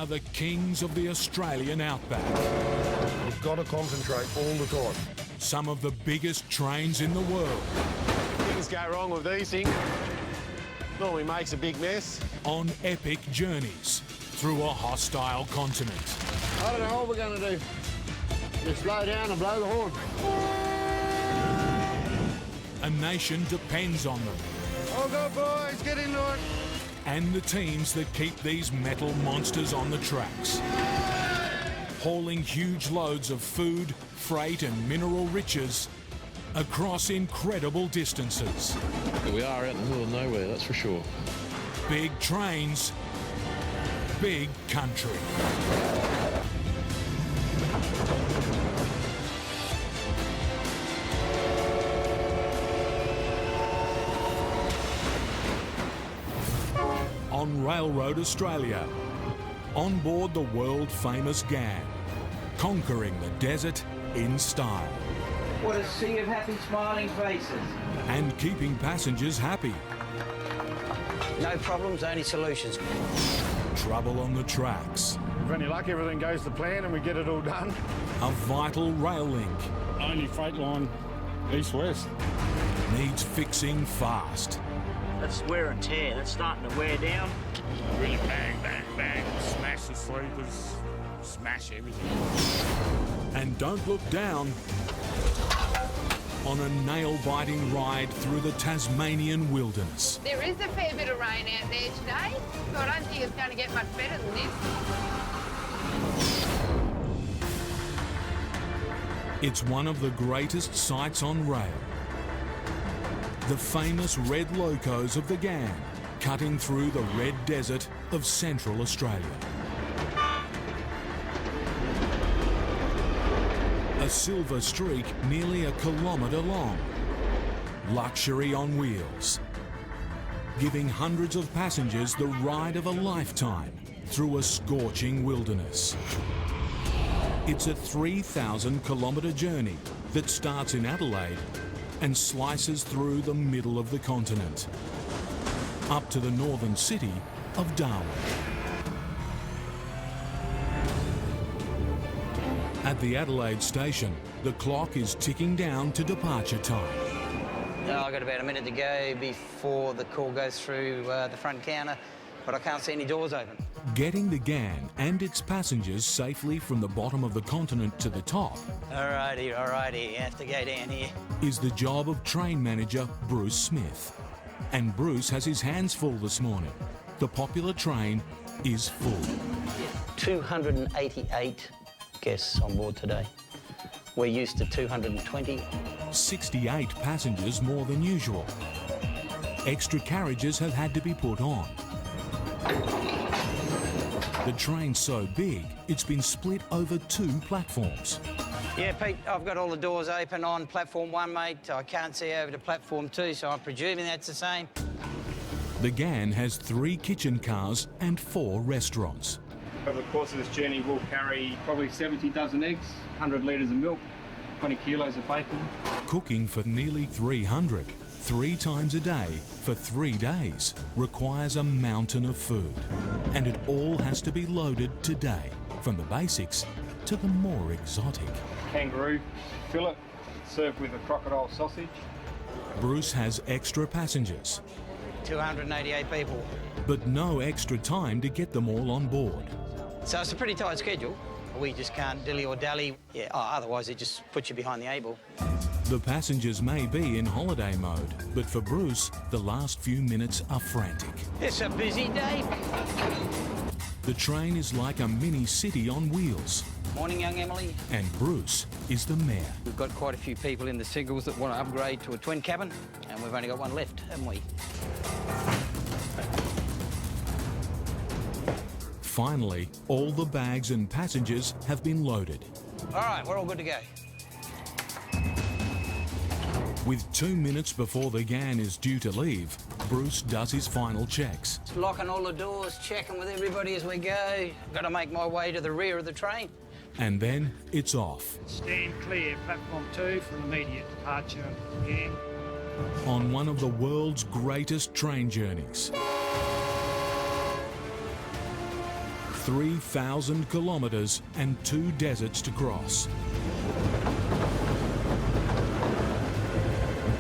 are the kings of the Australian outback. You've got to concentrate all the time. Some of the biggest trains in the world. Things go wrong with these things. Normally makes a big mess. On epic journeys through a hostile continent. I don't know what we're going to do. Just slow down and blow the horn. A nation depends on them. Oh, go boys, get into it. And the teams that keep these metal monsters on the tracks. Hauling huge loads of food, freight and mineral riches across incredible distances. We are out in the middle of nowhere, that's for sure. Big trains, big country. On Railroad Australia, on board the world-famous Ghan, conquering the desert in style. What a sea of happy, smiling faces. And keeping passengers happy. No problems, only solutions. Trouble on the tracks. With any luck, everything goes to plan and we get it all done. A vital rail link. Only freight line east-west. Needs fixing fast. That's wear and tear. That's starting to wear down. Really bang, bang, bang. Smash the sleepers. Smash everything. And don't look down on a nail-biting ride through the Tasmanian wilderness. There is a fair bit of rain out there today, so I don't think it's going to get much better than this. It's one of the greatest sights on rail. The famous red locos of the Ghan, cutting through the red desert of Central Australia. A silver streak nearly a kilometre long. Luxury on wheels. Giving hundreds of passengers the ride of a lifetime through a scorching wilderness. It's a 3,000 kilometre journey that starts in Adelaide and slices through the middle of the continent, up to the northern city of Darwin. At the Adelaide station, the clock is ticking down to departure time. I've got about a minute to go before the call goes through the front counter, but I can't see any doors open. Getting the Ghan and its passengers safely from the bottom of the continent to the top. Alrighty, you have to go down here. Is the job of train manager Bruce Smith. And Bruce has his hands full this morning. The popular train is full. 288 guests on board today. We're used to 220. 68 passengers more than usual. Extra carriages have had to be put on. The train's so big, it's been split over 2 platforms. Yeah, Pete, I've got all the doors open on platform 1, mate. I can't see over to platform 2, so I'm presuming that's the same. The Ghan has 3 kitchen cars and 4 restaurants. Over the course of this journey, we'll carry probably 70 dozen eggs, 100 litres of milk, 20 kilos of bacon. Cooking for nearly 300, 3 times a day for 3 days, requires a mountain of food. And it all has to be loaded today, from the basics to the more exotic. Kangaroo fillet, served with a crocodile sausage. Bruce has extra passengers, 288 people. but no extra time to get them all on board. So it's a pretty tight schedule. We just can't dilly or dally. Yeah, otherwise it just puts you behind the 8 ball. The passengers may be in holiday mode, but for Bruce, the last few minutes are frantic. It's a busy day. The train is like a mini city on wheels, Morning, young Emily. and Bruce is the mayor. We've got quite a few people in the singles that want to upgrade to a twin cabin, and we've only got one left, haven't we? Finally, all the bags and passengers have been loaded. All right, we're all good to go. With 2 minutes before the Ghan is due to leave, Bruce does his final checks. Just locking all the doors, checking with everybody as we go. Got to make my way to the rear of the train. And then it's off. Stand clear, platform 2 for immediate departure again. On one of the world's greatest train journeys. 3,000 kilometres and 2 deserts to cross.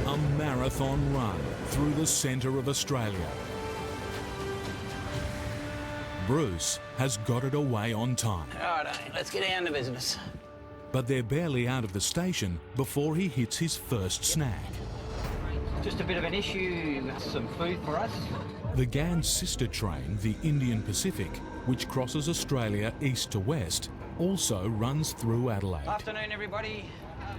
A marathon run through the centre of Australia. Bruce has got it away on time. All right, let's get down to business. But they're barely out of the station before he hits his first snag. Just a bit of an issue, some food for us. The Ghan sister train, the Indian Pacific, which crosses Australia east to west, also runs through Adelaide. Afternoon, everybody.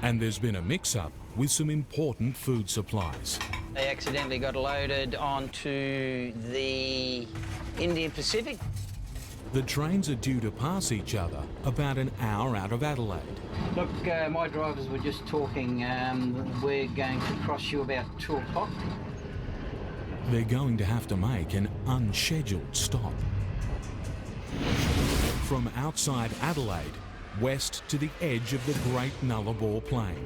And there's been a mix-up with some important food supplies. They accidentally got loaded onto the Indian Pacific. The trains are due to pass each other about an hour out of Adelaide. Look, my drivers were just talking. We're going to cross you about 2 o'clock. They're going to have to make an unscheduled stop. From outside Adelaide, west to the edge of the Great Nullarbor Plain.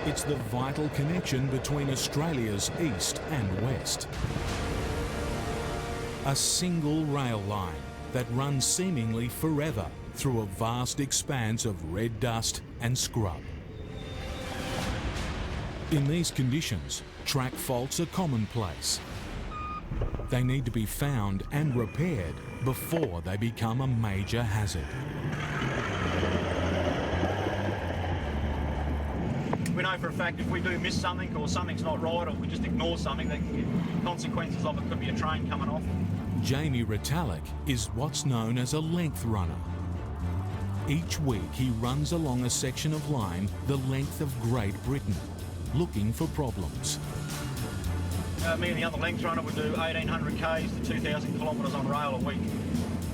It's the vital connection between Australia's east and west. A single rail line that runs seemingly forever through a vast expanse of red dust and scrub. In these conditions, track faults are commonplace. They need to be found and repaired before they become a major hazard. We know for a fact if we do miss something or something's not right or we just ignore something, the consequences of it could be a train coming off. Jamie Retallick is what's known as a length runner. Each week he runs along a section of line the length of Great Britain, looking for problems. Me and the other length runner would do 1,800 k's to 2,000 kilometres on rail a week.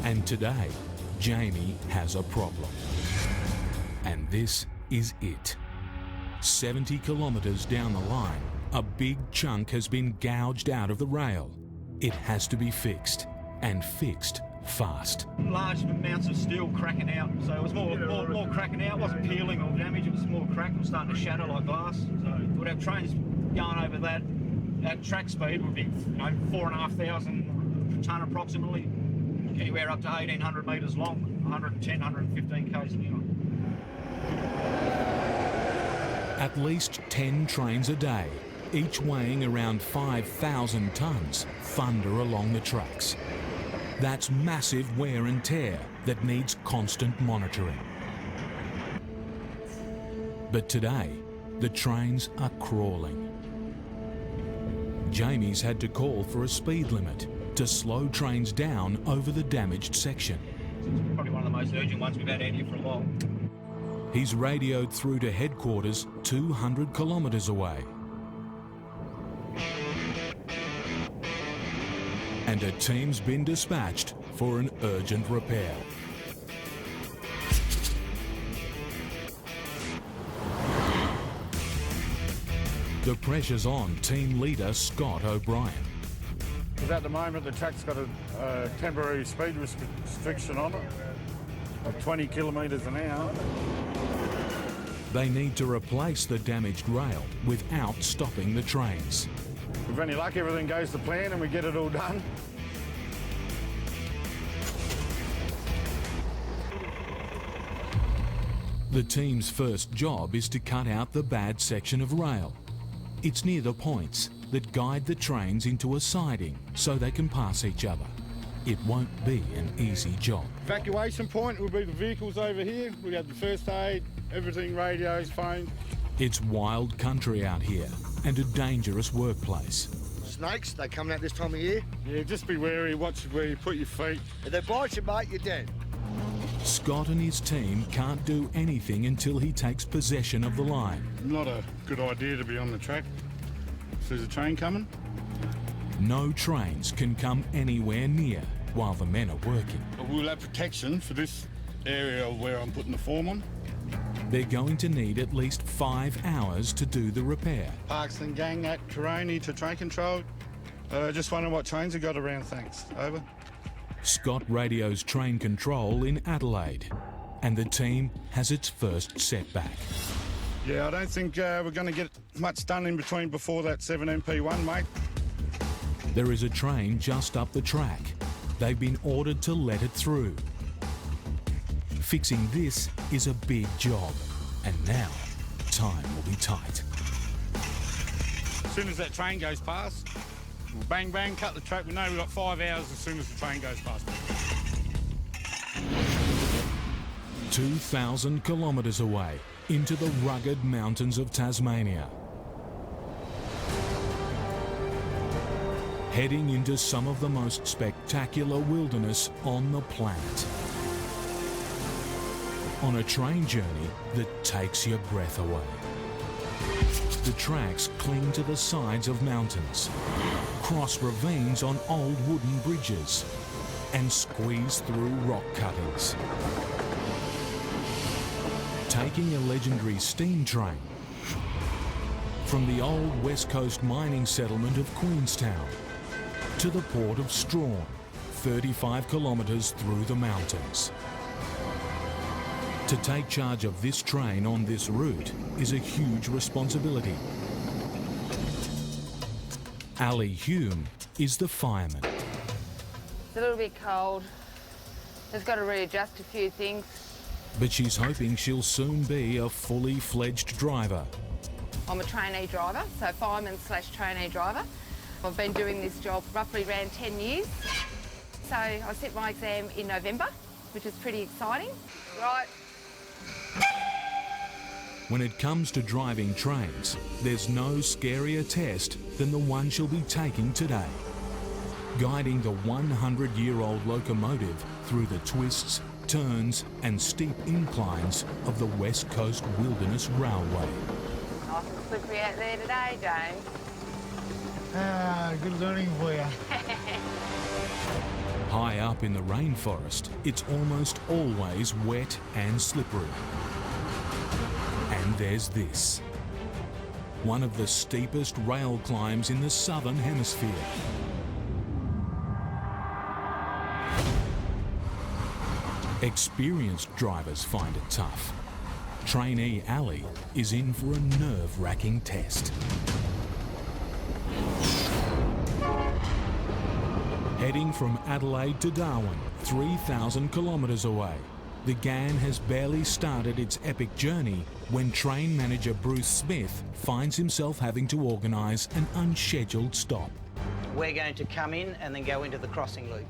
And today, Jamie has a problem. And this is it. 70 kilometres down the line, a big chunk has been gouged out of the rail. It has to be fixed, and fixed fast. Large amounts of steel cracking out, so it was more cracking out. It wasn't peeling or damage, it was more cracked. It was starting to shatter like glass. So we'd have trains going over that at track speed would be 4,500 tonne approximately, anywhere up to 1,800 metres long, 110, 115 k's an hour. At least 10 trains a day, each weighing around 5,000 tonnes, thunder along the tracks. That's massive wear and tear that needs constant monitoring. But today, the trains are crawling. Jamie's had to call for a speed limit to slow trains down over the damaged section. It's probably one of the most urgent ones we've had out here for a while. He's radioed through to headquarters 200 kilometres away. And a team's been dispatched for an urgent repair. The pressure's on team leader Scott O'Brien. Because at the moment the track's got a temporary speed restriction on it of 20 kilometres an hour. They need to replace the damaged rail without stopping the trains. With any luck, everything goes to plan and we get it all done. The team's first job is to cut out the bad section of rail. It's near the points that guide the trains into a siding so they can pass each other. It won't be an easy job. Evacuation point will be the vehicles over here. We have the first aid, everything, radios, phones. It's wild country out here and a dangerous workplace. Snakes, they come out this time of year. Yeah, just be wary, watch where you put your feet. If they bite you, mate, you're dead. Scott and his team can't do anything until he takes possession of the line. Not a good idea to be on the track. If there's a train coming. No trains can come anywhere near while the men are working. We'll have protection for this area where I'm putting the form on. They're going to need at least 5 hours to do the repair. Parks and Gang at Caroni to train control. Just wondering what trains have got around, thanks. Over. Scott radios train control in Adelaide, and the team has its first setback. Yeah, I don't think we're going to get much done in between before that 7MP1, mate. There is a train just up the track. They've been ordered to let it through. Fixing this is a big job, and now time will be tight. As soon as that train goes past, we'll bang, bang, cut the track. We know we've got 5 hours as soon as the train goes past. 2,000 kilometres away, into the rugged mountains of Tasmania. Heading into some of the most spectacular wilderness on the planet. On a train journey that takes your breath away. The tracks cling to the sides of mountains, cross ravines on old wooden bridges, and squeeze through rock cuttings. Taking a legendary steam train from the old West Coast mining settlement of Queenstown to the port of Strawn, 35 kilometres through the mountains. To take charge of this train on this route is a huge responsibility. Ali Hume is the fireman. It's a little bit cold. Just got to readjust a few things. But she's hoping she'll soon be a fully fledged driver. I'm a trainee driver, so fireman / trainee driver. I've been doing this job roughly around 10 years. So I sit my exam in November, which is pretty exciting. Right. When it comes to driving trains, there's no scarier test than the one she'll be taking today. Guiding the 100-year-old locomotive through the twists, turns and steep inclines of the West Coast Wilderness Railway. Nice and slippery out there today, James. Good learning for you. High up in the rainforest, it's almost always wet and slippery. And there's this. One of the steepest rail climbs in the southern hemisphere. Experienced drivers find it tough. Trainee Ali is in for a nerve-wracking test. Heading from Adelaide to Darwin, 3,000 kilometres away, the Ghan has barely started its epic journey when train manager Bruce Smith finds himself having to organise an unscheduled stop. We're going to come in and then go into the crossing loop.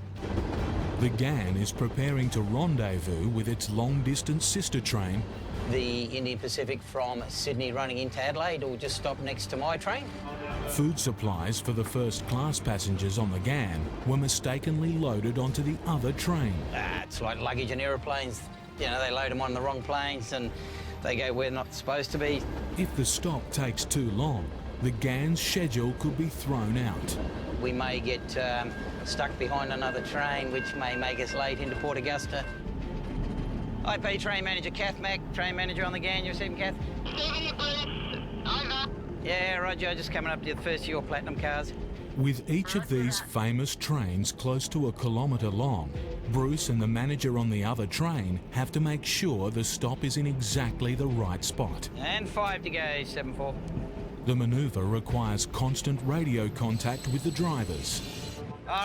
The Ghan is preparing to rendezvous with its long-distance sister train. The Indian Pacific from Sydney running into Adelaide will just stop next to my train. Food supplies for the first-class passengers on the Ghan were mistakenly loaded onto the other train. It's like luggage in aeroplanes. You know, they load them on the wrong planes and they go where they're not supposed to be. If the stop takes too long, the Ghan's schedule could be thrown out. We may get stuck behind another train, which may make us late into Port Augusta. IP train manager Kath Mack, train manager on the Ghan. You receiving, Kath? Yeah, Roger, just coming up to the first of your platinum cars. With each of these famous trains close to a kilometre long, Bruce and the manager on the other train have to make sure the stop is in exactly the right spot. And 5 to go, 7-4. The manoeuvre requires constant radio contact with the drivers.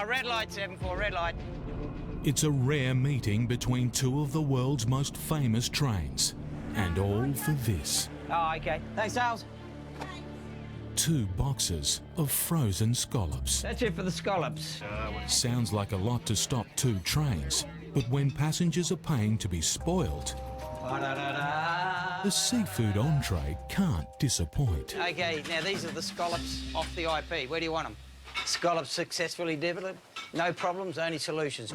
Red light, 7-4, red light. It's a rare meeting between two of the world's most famous trains. And all for this. Oh, OK. Thanks, Sales. 2 boxes of frozen scallops. That's it for the scallops. Sounds like a lot to stop 2 trains, but when passengers are paying to be spoiled, the seafood entree can't disappoint. OK, now these are the scallops off the IP. Where do you want them? Scallops successfully delivered. No problems, only solutions.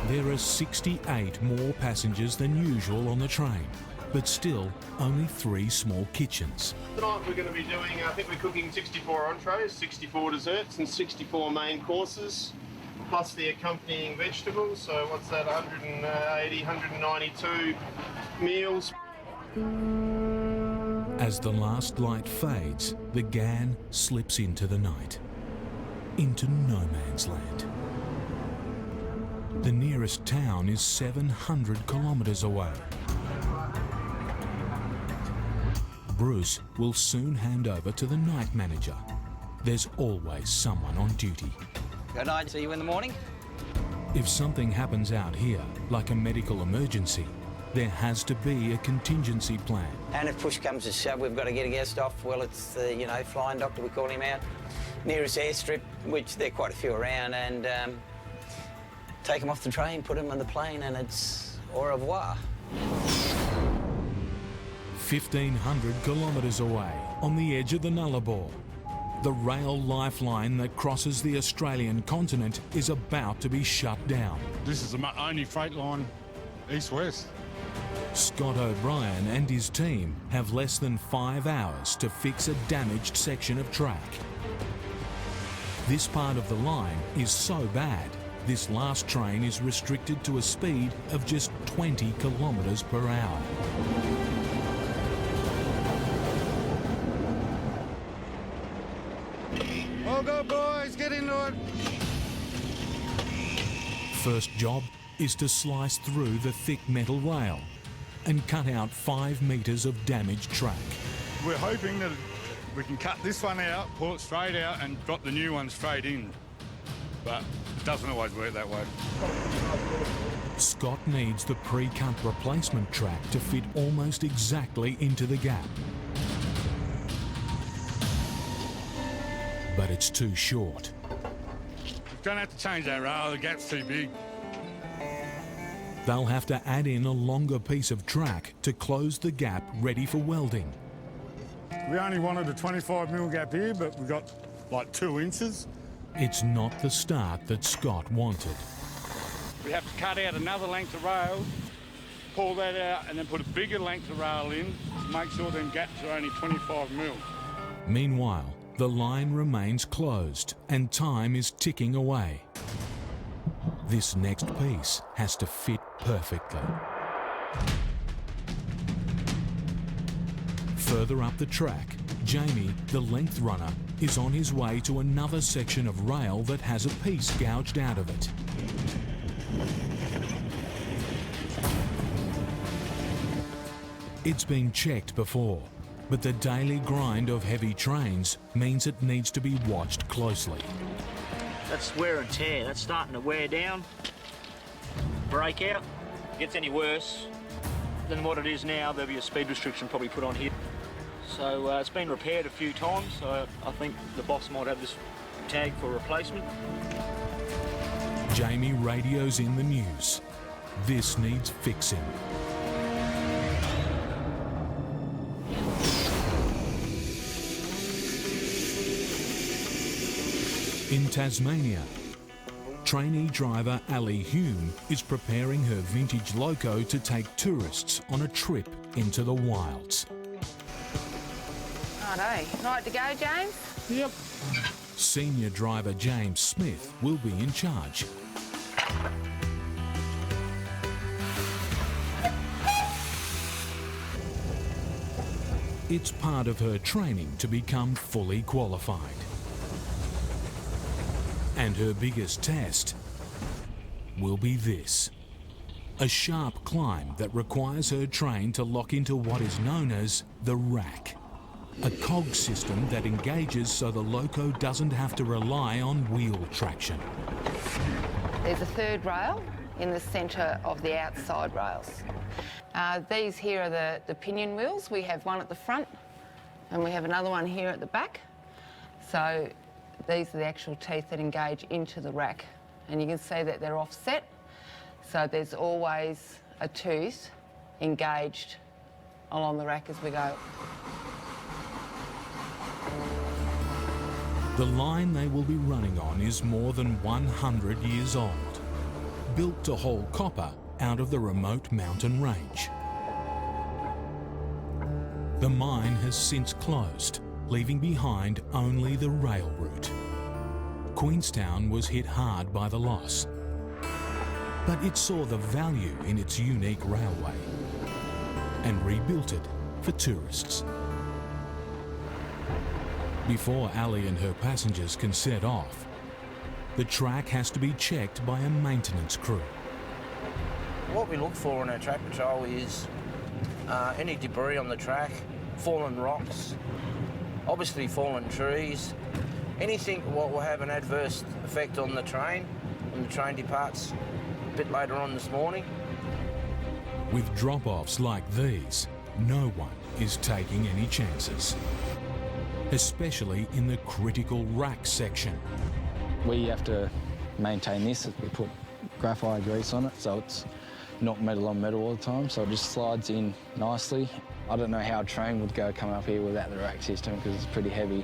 There are 68 more passengers than usual on the train, but still only 3 small kitchens. Tonight we're going to be doing, I think we're cooking 64 entrees, 64 desserts and 64 main courses, plus the accompanying vegetables. So what's that, 180, 192 meals. As the last light fades, the Ghan slips into the night, into no man's land. The nearest town is 700 kilometres away. Bruce will soon hand over to the night manager. There's always someone on duty. Good night, see you in the morning. If something happens out here, like a medical emergency, there has to be a contingency plan. And if push comes to shove, we've got to get a guest off. Well, it's the, flying doctor, we call him out. Nearest airstrip, which there are quite a few around, and take him off the train, put him on the plane, and it's au revoir. 1,500 kilometres away, on the edge of the Nullarbor, the rail lifeline that crosses the Australian continent is about to be shut down. This is the only freight line east-west. Scott O'Brien and his team have less than 5 hours to fix a damaged section of track. This part of the line is so bad, this last train is restricted to a speed of just 20 kilometres per hour. All go, boys, get into it. First job is to slice through the thick metal rail and cut out 5 metres of damaged track. We're hoping that we can cut this one out, pull it straight out and drop the new one straight in. But it doesn't always work that way. Scott needs the pre-cut replacement track to fit almost exactly into the gap. But it's too short. We're going to have to change that rail, the gap's too big. They'll have to add in a longer piece of track to close the gap ready for welding. We only wanted a 25mm gap here, but we got like 2 inches. It's not the start that Scott wanted. We have to cut out another length of rail, pull that out and then put a bigger length of rail in to make sure them gaps are only 25mm. Meanwhile, the line remains closed and time is ticking away. This next piece has to fit perfectly. Further up the track, Jamie, the length runner, is on his way to another section of rail that has a piece gouged out of it. It's been checked before, but the daily grind of heavy trains means it needs to be watched closely. That's wear and tear. That's starting to wear down, break out. If it gets any worse than what it is now, there'll be a speed restriction probably put on here. So it's been repaired a few times, so I think the boss might have this tag for replacement. Jamie radios in the news. This needs fixing. In Tasmania, trainee driver Ali Hume is preparing her vintage loco to take tourists on a trip into the wilds. Righto. Right to go, James? Yep. Senior driver James Smith will be in charge. It's part of her training to become fully qualified. And her biggest test will be this. A sharp climb that requires her train to lock into what is known as the rack. A cog system that engages so the loco doesn't have to rely on wheel traction. There's a third rail in the centre of the outside rails. These here are the pinion wheels. We have one at the front and we have another one here at the back. So these are the actual teeth that engage into the rack. And you can see that they're offset. So there's always a tooth engaged along the rack as we go. The line they will be running on is more than 100 years old, built to haul copper out of the remote mountain range. The mine has since closed, leaving behind only the rail route. Queenstown was hit hard by the loss, but it saw the value in its unique railway and rebuilt it for tourists. Before Ali and her passengers can set off, the track has to be checked by a maintenance crew. What we look for in our track patrol is any debris on the track, fallen rocks, obviously fallen trees, anything what will have an adverse effect on the train when the train departs a bit later on this morning. With drop-offs like these, no one is taking any chances, especially in the critical rack section. We have to maintain this. We put graphite grease on it, so it's not metal on metal all the time, so it just slides in nicely. I don't know how a train would go coming up here without the rack system because it's pretty heavy.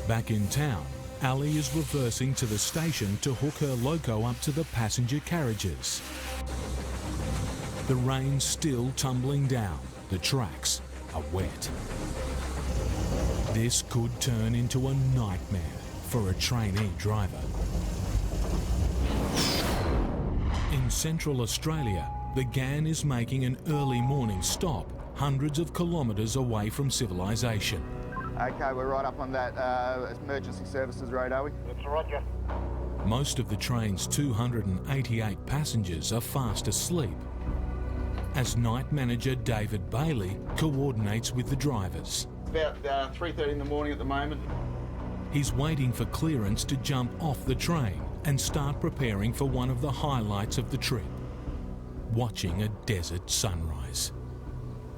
Back in town, Ali is reversing to the station to hook her loco up to the passenger carriages. The rain's still tumbling down. The tracks are wet. This could turn into a nightmare for a trainee driver. In Central Australia, the Ghan is making an early morning stop hundreds of kilometres away from civilization. Okay, we're right up on that emergency services road, are we? That's Roger. Most of the train's 288 passengers are fast asleep, as night manager David Bailey coordinates with the drivers. About 3:30 in the morning at the moment. He's waiting for clearance to jump off the train and start preparing for one of the highlights of the trip, watching a desert sunrise.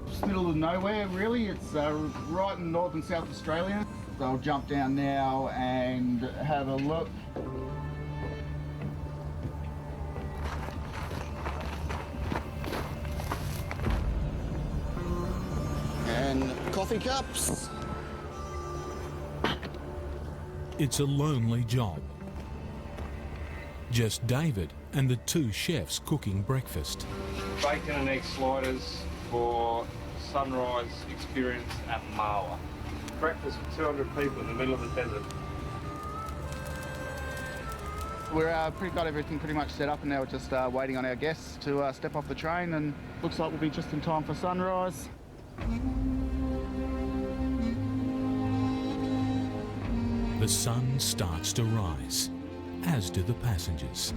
It's middle of nowhere, really. It's right in North and South Australia. So I'll jump down now and have a look. And coffee cups. It's a lonely job. Just David and the two chefs cooking breakfast. Bacon and egg sliders for sunrise experience at Marwa. Breakfast for 200 people in the middle of the desert. We're got everything pretty much set up, and now we're just waiting on our guests to step off the train, and looks like we'll be just in time for sunrise. The sun starts to rise, as do the passengers.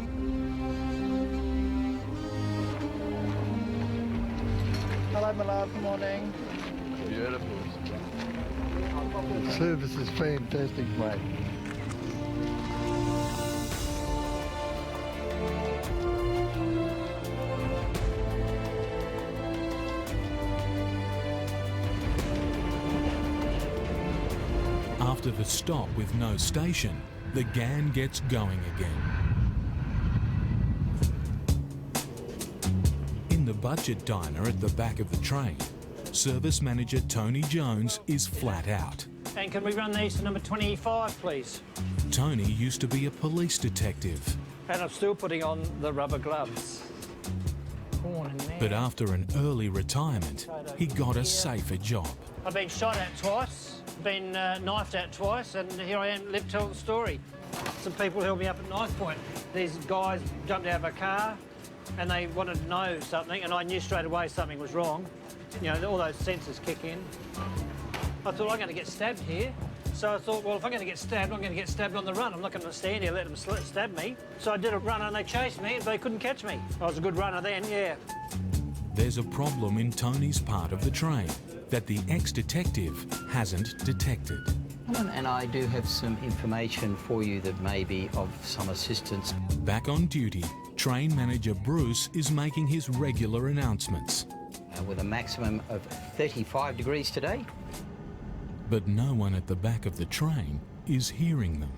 Hello, my love. Good morning. Beautiful. The service is fantastic, mate. After the stop with no station, the Ghan gets going again. In the budget diner at the back of the train, service manager Tony Jones is flat out. And can we run these to number 25, please? Tony used to be a police detective, And I'm still putting on the rubber gloves. but after an early retirement, he got a safer job. I've been shot at twice, been knifed at twice, and here I am, live to tell the story. Some people held me up at knife point. These guys jumped out of a car and they wanted to know something, and I knew straight away something was wrong. You know, all those sensors kick in. I thought, I'm going to get stabbed here. So I thought, well, if I'm going to get stabbed, I'm going to get stabbed on the run. I'm not going to stand here and let them stab me. So I did a run and they chased me, but they couldn't catch me. I was a good runner then, yeah. There's a problem in Tony's part of the train that the ex-detective hasn't detected. And I do have some information for you that may be of some assistance. Back on duty, train manager Bruce is making his regular announcements. With a maximum of 35 degrees today. But no one at the back of the train is hearing them.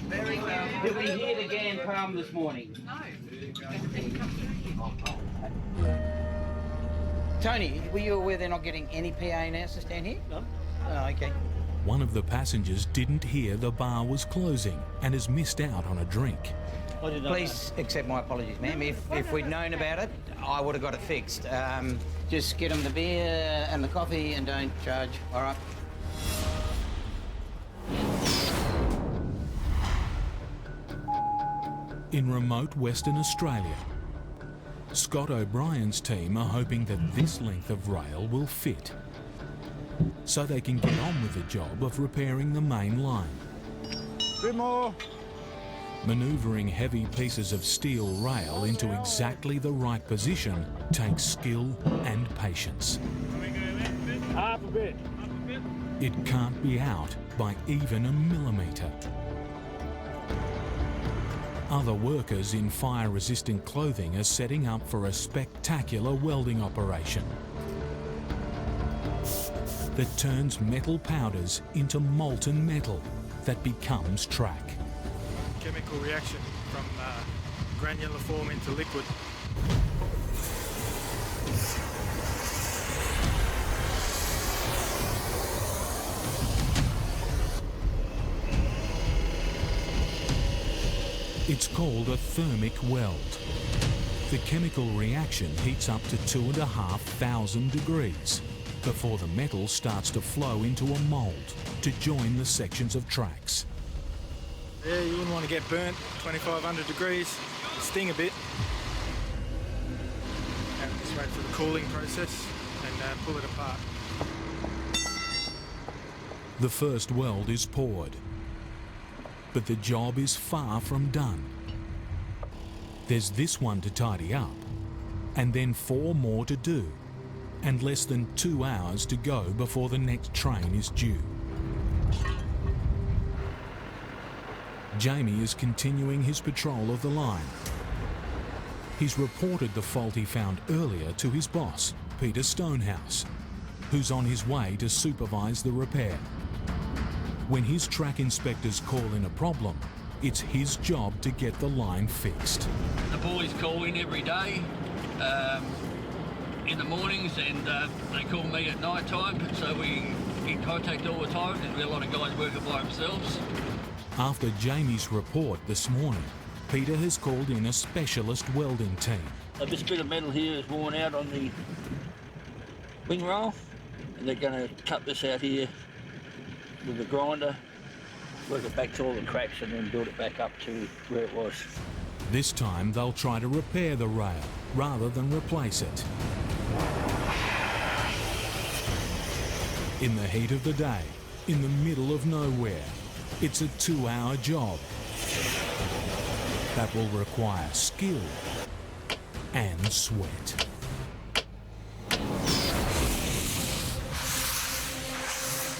Did we hear the Ghan poem this morning? No. Tony, were you aware they're not getting any PA announcements down here? No. Oh, okay. One of the passengers didn't hear the bar was closing and has missed out on a drink. Please accept my apologies, ma'am. If we'd known about it, I would have got it fixed. Just get them the beer and the coffee and don't charge, all right? In remote Western Australia, Scott O'Brien's team are hoping that this length of rail will fit, so they can get on with the job of repairing the main line. Bit more. Manoeuvring heavy pieces of steel rail into exactly the right position takes skill and patience. Half a bit. It can't be out by even a millimetre. Other workers in fire-resistant clothing are setting up for a spectacular welding operation that turns metal powders into molten metal that becomes track. Chemical reaction from granular form into liquid. It's called a thermic weld. The chemical reaction heats up to 2,500 degrees before the metal starts to flow into a mould to join the sections of tracks. Yeah, you wouldn't want to get burnt, 2,500 degrees, sting a bit. And just wait for the cooling process and pull it apart. The first weld is poured, but the job is far from done. There's this one to tidy up, and then 4 more to do, and less than 2 hours to go before the next train is due. Jamie is continuing his patrol of the line. He's reported the fault he found earlier to his boss, Peter Stonehouse, who's on his way to supervise the repair. When his track inspectors call in a problem, it's his job to get the line fixed. The boys call in every day in the mornings, and they call me at night time, so we in contact all the time. There's a lot of guys working by themselves. After Jamie's report this morning, Peter has called in a specialist welding team. So this bit of metal here is worn out on the wing roll, and they're going to cut this out here with the grinder, work it back to all the cracks, and then build it back up to where it was. This time they'll try to repair the rail rather than replace it. In the heat of the day, in the middle of nowhere, it's a 2-hour job that will require skill and sweat.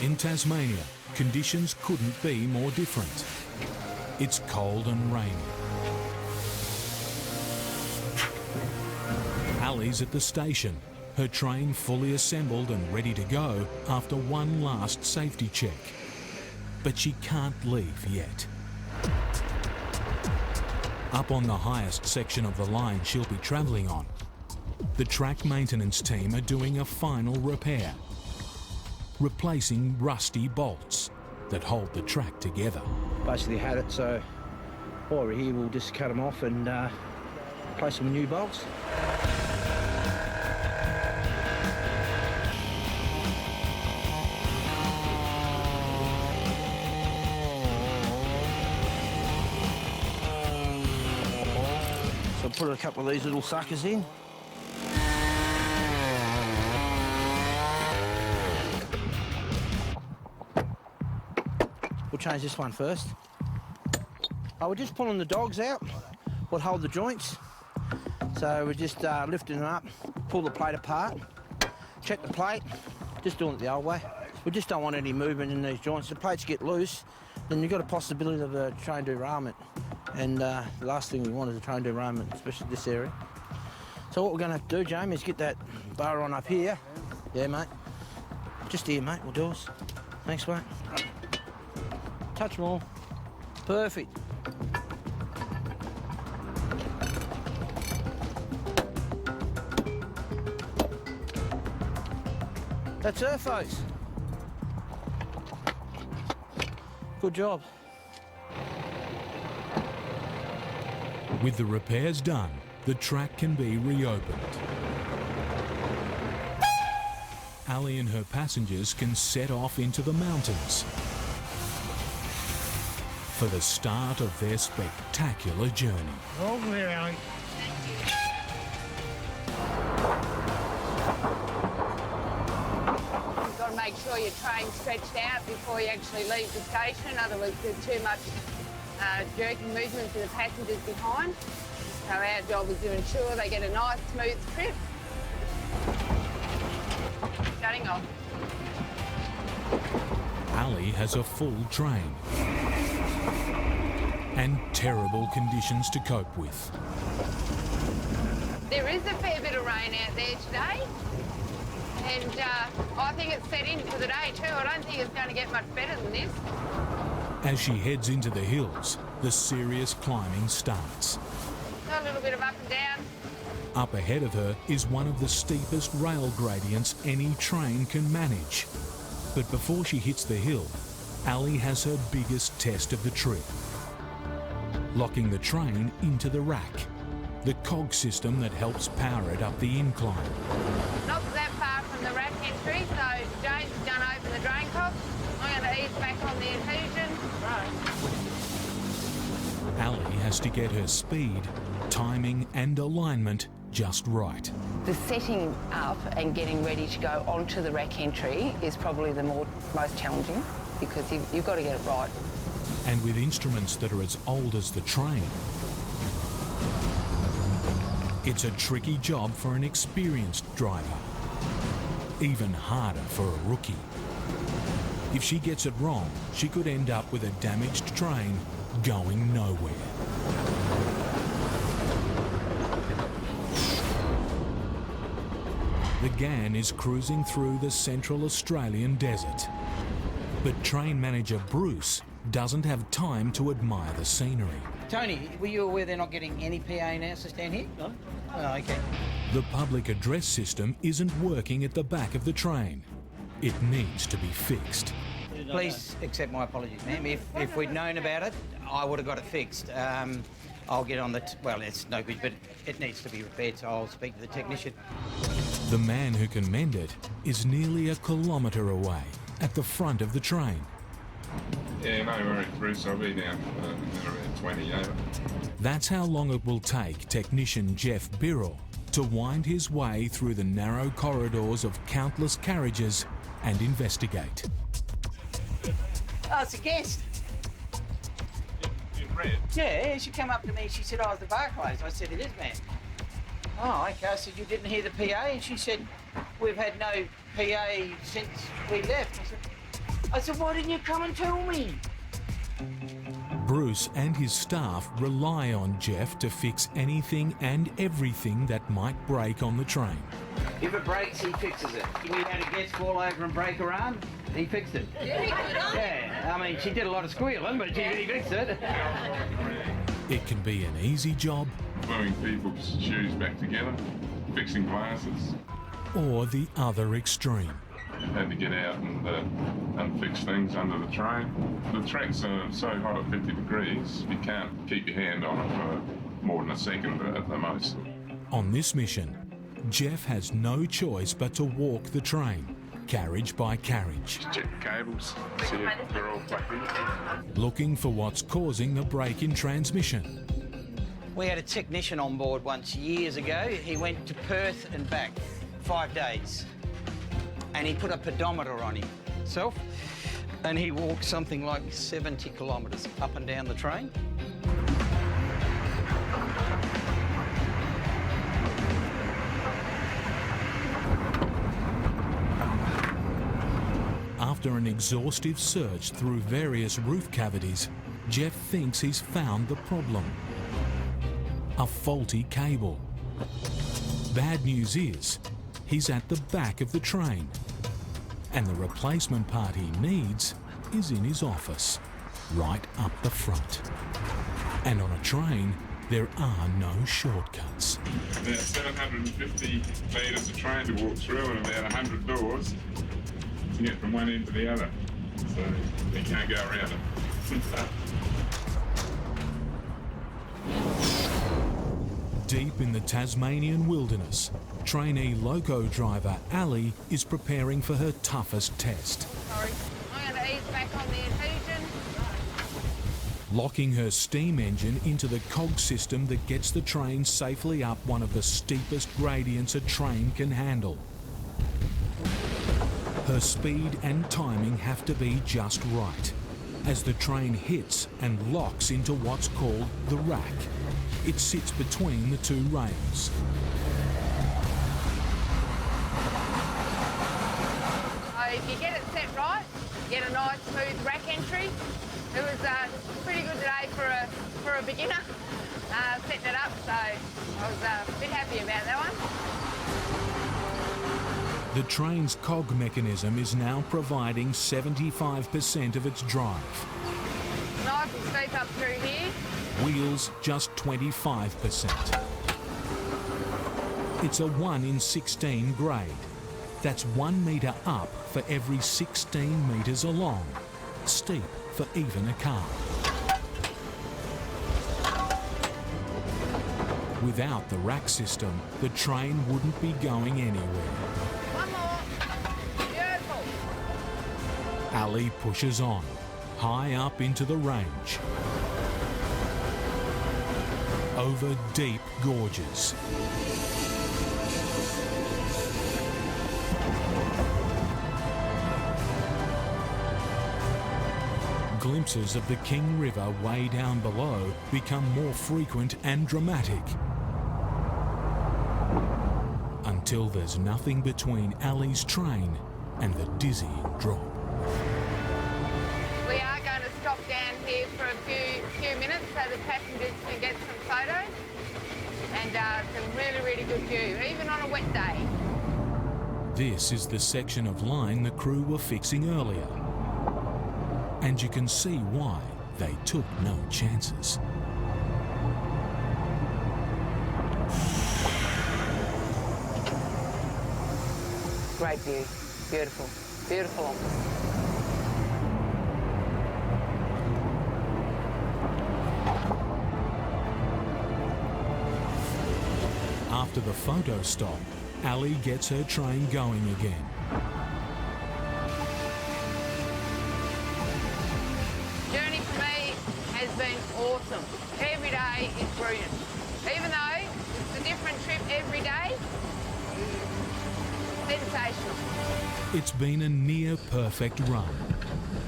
In Tasmania, conditions couldn't be more different. It's cold and rainy. Ali's at the station, her train fully assembled and ready to go after one last safety check. But she can't leave yet. Up on the highest section of the line she'll be travelling on, the track maintenance team are doing a final repair, replacing rusty bolts that hold the track together. Basically had it, so while we're here we'll just cut them off and replace them with new bolts. So put a couple of these little suckers in. We'll change this one first. We're just pulling the dogs out, what hold the joints. So we're just lifting them up, pull the plate apart, check the plate, just doing it the old way. We just don't want any movement in these joints. The plates get loose, then you've got a possibility of a train derailment. And the last thing we want is a train derailment, especially this area. So what we're going to do, Jamie, is get that bar on up here. Yeah, mate. Just here, mate, we'll do us. Thanks, mate. Touch more. Perfect. That's her, folks. Good job. With the repairs done, the track can be reopened. Ali and her passengers can set off into the mountains for the start of their spectacular journey. Over here, Ali. You've got to make sure your train's stretched out before you actually leave the station, otherwise there's too much jerking movement to the passengers behind. So our job is to ensure they get a nice smooth trip. Shutting off. Ali has a full train and terrible conditions to cope with. There is a fair bit of rain out there today, and I think it's set in for the day too. I don't think it's going to get much better than this. As she heads into the hills, the serious climbing starts. A little bit of up and down. Up ahead of her is one of the steepest rail gradients any train can manage. But before she hits the hill, Ali has her biggest test of the trip. Locking the train into the rack, the cog system that helps power it up the incline. Not that far from the rack entry, so James is going to open the drain cock. I'm going to ease back on the adhesion. Ali has to get her speed, timing and alignment just right. The setting up and getting ready to go onto the rack entry is probably the most challenging, because you've got to get it right. And with instruments that are as old as the train, it's a tricky job for an experienced driver. Even harder for a rookie. If she gets it wrong, she could end up with a damaged train going nowhere. The Ghan is cruising through the Central Australian desert. But train manager Bruce doesn't have time to admire the scenery. Tony, were you aware they're not getting any PA announcers down here? No. Oh, okay. The public address system isn't working at the back of the train. It needs to be fixed. Please accept my apologies, ma'am. If we'd known about it, I would have got it fixed. I'll get on the... well, it's no good, but it needs to be repaired, so I'll speak to the technician. The man who can mend it is nearly a kilometre away, at the front of the train. Yeah, no worries, Bruce. I'll be down in around 20 over. That's how long it will take technician Jeff Birrell to wind his way through the narrow corridors of countless carriages and investigate. Oh, it's a guest. In red? Yeah, she came up to me, she said, oh, it's the Barclays. I said, it is, ma'am. Oh, okay. I said, you didn't hear the PA? And she said, we've had no PA since we left. I said, why didn't you come and tell me? Bruce and his staff rely on Jeff to fix anything and everything that might break on the train. If it breaks, he fixes it. We had a guest fall over and break her arm. He fixed it. Yeah, I mean, she did a lot of squealing, but he fixed it. It can be an easy job. Gluing people's shoes back together, fixing glasses. Or the other extreme. Had to get out and fix things under the train. The tracks are so hot at 50 degrees, you can't keep your hand on it for more than a second at the most. On this mission, Jeff has no choice but to walk the train, carriage by carriage. Just check the cables, see if they're all plugged in. Looking for what's causing the break in transmission. We had a technician on board once years ago. He went to Perth and back, 5 days. And he put a pedometer on himself, and he walked something like 70 kilometres up and down the train. After an exhaustive search through various roof cavities, Jeff thinks he's found the problem. A faulty cable. Bad news is, he's at the back of the train, and the replacement part he needs is in his office, right up the front. And on a train, there are no shortcuts. About 750 metres of train to walk through and about 100 doors to get from one end to the other. So you can't go around it. Deep in the Tasmanian wilderness, trainee loco driver Ali is preparing for her toughest test. Sorry, I'm going to ease back on the adhesion. Locking her steam engine into the cog system that gets the train safely up one of the steepest gradients a train can handle. Her speed and timing have to be just right as the train hits and locks into what's called the rack. It sits between the two rails. So if you get it set right, get a nice smooth rack entry. It was pretty good today for a beginner, setting it up, so I was a bit happy about that one. The train's cog mechanism is now providing 75% of its drive. Nice and steep up through here. Wheels just 25%. It's a 1 in 16 grade. That's 1 metre up for every 16 metres along. Steep for even a car. Without the rack system, the train wouldn't be going anywhere. One more. Beautiful. Ali pushes on, high up into the range. Over deep gorges. Glimpses of the King River way down below become more frequent and dramatic. Until there's nothing between Ali's train and the dizzying drop. We are going to stop down here for a few minutes so the passengers can get some photos. And some really good view, even on a wet day. This is the section of line the crew were fixing earlier. And you can see why they took no chances. Great view. Beautiful. Beautiful office. After the photo stop, Ali gets her train going again. Journey for me has been awesome. Every day is brilliant. Even though it's a different trip every day, sensational. It's been a near perfect run.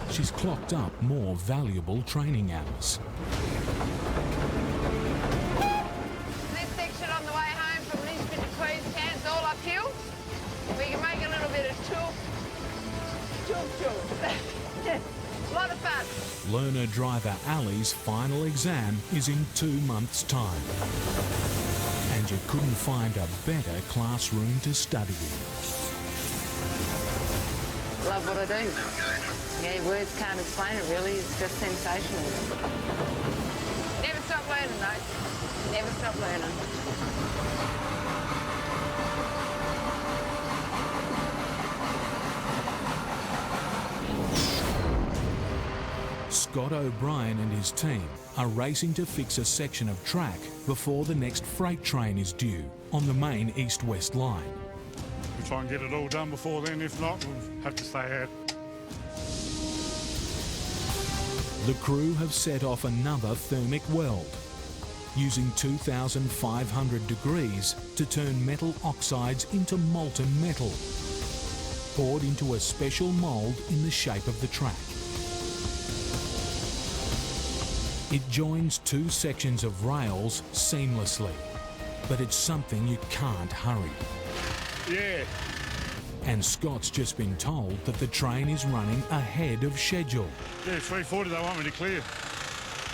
She's clocked up more valuable training hours. This section on the way home from Lisbon to Queenstown is all uphill. We can make a little bit of chook. A lot of fun. Learner driver Ali's final exam is in 2 months' time. And you couldn't find a better classroom to study in. Love what I do. Yeah, words can't explain it really. It's just sensational. Never stop learning though. Never stop learning. Scott O'Brien and his team are racing to fix a section of track before the next freight train is due on the main east-west line. We'll try and get it all done before then. If not, we'll have to stay out. The crew have set off another thermic weld, using 2,500 degrees to turn metal oxides into molten metal, poured into a special mould in the shape of the track. It joins 2 sections of rails seamlessly, but it's something you can't hurry. Yeah. And Scott's just been told that the train is running ahead of schedule. Yeah, 3:40 they want me to clear.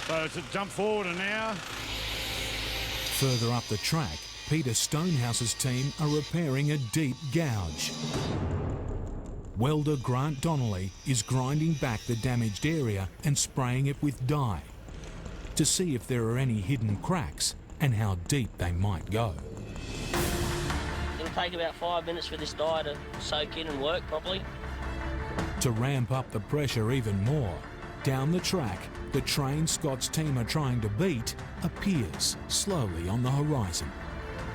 So it's a jump forward an hour. Further up the track, Peter Stonehouse's team are repairing a deep gouge. Welder Grant Donnelly is grinding back the damaged area and spraying it with dye to see if there are any hidden cracks and how deep they might go. It'll take about 5 minutes for this dye to soak in and work properly. To ramp up the pressure even more, down the track, the train Scott's team are trying to beat appears slowly on the horizon.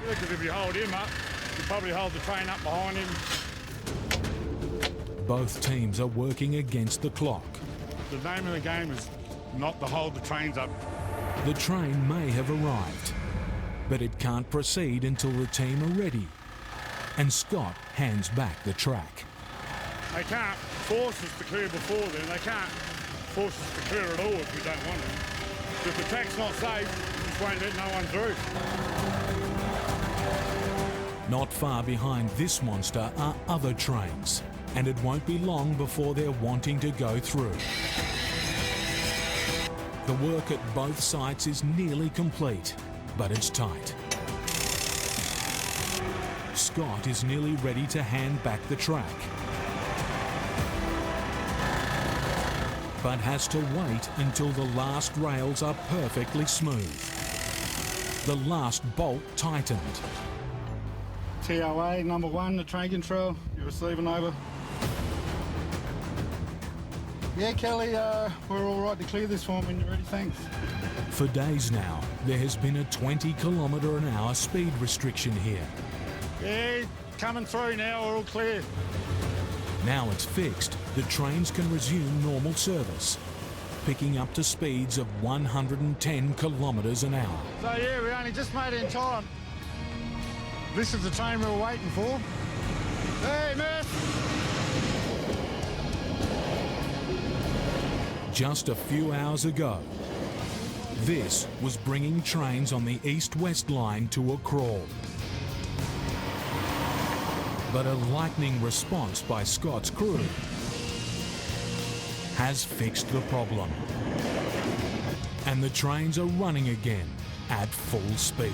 Because if you hold him up, you probably hold the train up behind him. Both teams are working against the clock. The name of the game is not to hold the trains up. The train may have arrived, but it can't proceed until the team are ready. And Scott hands back the track. They can't force us to clear before then. They can't force us to clear at all if we don't want it. If the track's not safe, we just won't let no one through. Not far behind this monster are other trains, and it won't be long before they're wanting to go through. The work at both sites is nearly complete, but it's tight. Scott is nearly ready to hand back the track, but has to wait until the last rails are perfectly smooth. The last bolt tightened. TOA number 1, the train control, you're receiving over. Yeah, Kelly, we're all right to clear this one when you're ready, thanks. For days now, there has been a 20km/h speed restriction here. Yeah, coming through now, we're all clear. Now it's fixed, the trains can resume normal service, picking up to speeds of 110km/h. So yeah, we only just made it in time. This is the train we were waiting for. Hey, miss! Just a few hours ago, this was bringing trains on the east-west line to a crawl. But a lightning response by Scott's crew has fixed the problem. And the trains are running again at full speed.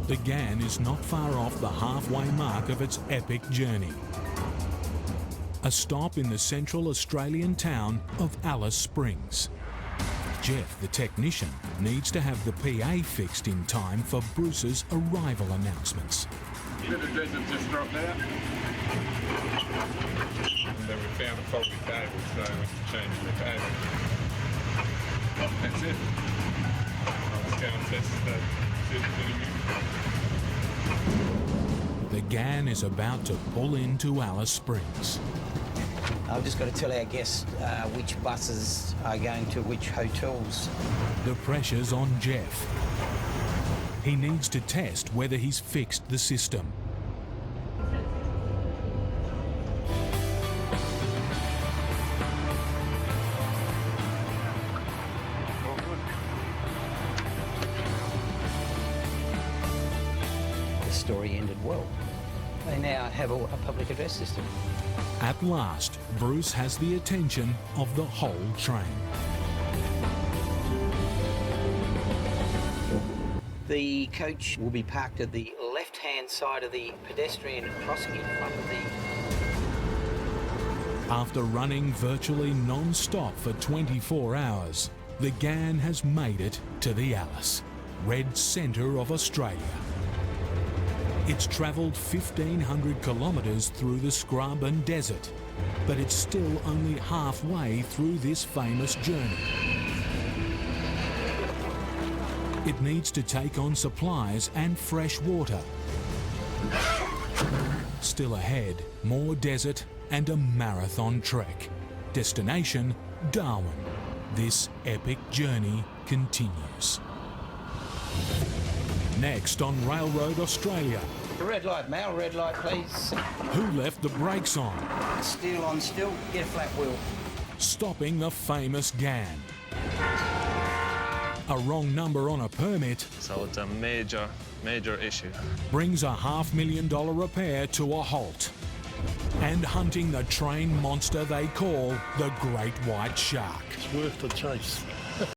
The Ghan is not far off the halfway mark of its epic journey. A stop in the central Australian town of Alice Springs. Jeff, the technician, needs to have the PA fixed in time for Bruce's arrival announcements. The desert just dropped out. And then we found a faulty cable, so we changed the cable. That's it. Let's go and test the The Ghan is about to pull into Alice Springs. I've just got to tell our guests which buses are going to which hotels. The pressure's on Jeff. He needs to test whether he's fixed the system. The story ended well. They now have a public address system. At last, Bruce has the attention of the whole train. The coach will be parked at the left-hand side of the pedestrian crossing in front of the... After running virtually non-stop for 24 hours, the Ghan has made it to the Alice, red centre of Australia. It's travelled 1,500 kilometres through the scrub and desert, but it's still only halfway through this famous journey. It needs to take on supplies and fresh water. Still ahead, more desert and a marathon trek. Destination, Darwin. This epic journey continues. Next on Railroad Australia. Red light, Mal, red light, please. Who left the brakes on? Steel on steel, get a flat wheel. Stopping the famous Ghan. A wrong number on a permit. So it's a major issue. Brings a $500,000 repair to a halt. And hunting the train monster they call the Great White Shark. It's worth the chase.